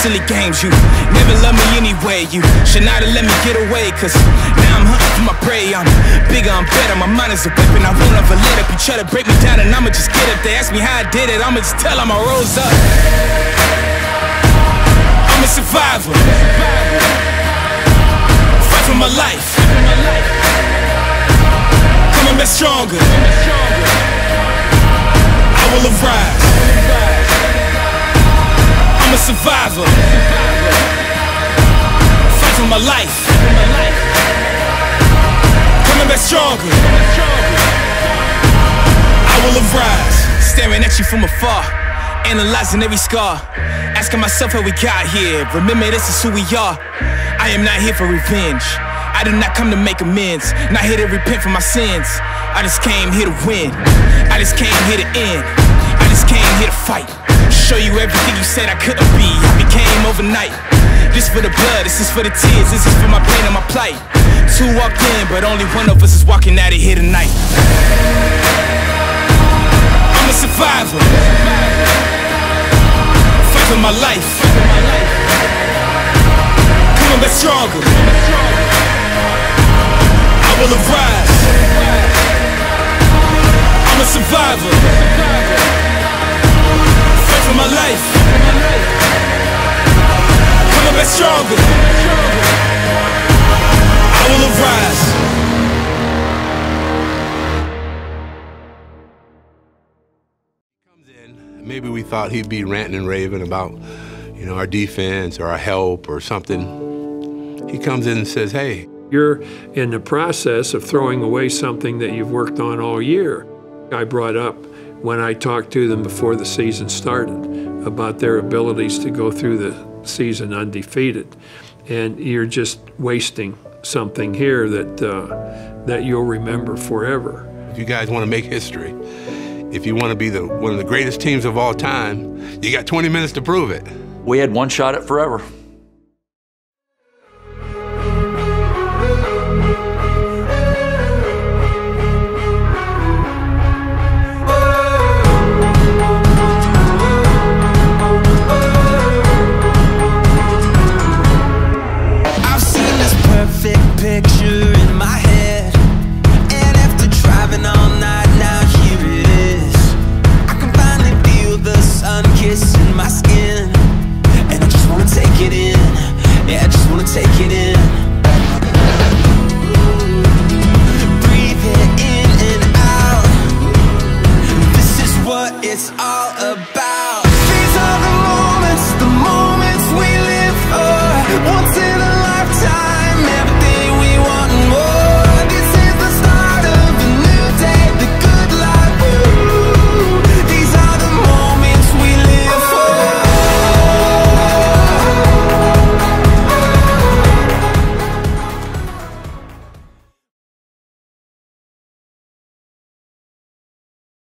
silly games. You never loved me anyway. You should not have let me get away, cause now I'm hunting for my prey. I'm bigger, I'm better, my mind is a weapon. I won't ever let up. You try to break me down and I'ma just get up. They ask me how I did it, I'ma just tell them I rose up. I'm a survivor. Fight for my life. Coming back stronger. I will arise. I'm a survivor. Fight for my life. Coming back stronger. I will arise. Staring at you from afar, analyzing every scar, asking myself how we got here. Remember, this is who we are. I am not here for revenge. I did not come to make amends. Not here to repent for my sins. I just came here to win. I just came here to end. I just came here to fight. Show you everything you said I couldn't be. I became overnight. This for the blood, this is for the tears, this is for my pain and my plight. Two walked in, but only one of us is walking out of here tonight. I'm a survivor. Fight for my life. Coming back stronger. I will arise. I'm a survivor. Fight for my life. Coming back stronger. I will arise. Maybe we thought he'd be ranting and raving about, you know, our defense or our help or something. He comes in and says, hey. You're in the process of throwing away something that you've worked on all year. I brought up when I talked to them before the season started about their abilities to go through the season undefeated. And you're just wasting something here that you'll remember forever. If you guys want to make history, if you want to be one of the greatest teams of all time, you got 20 minutes to prove it. We had one shot at forever.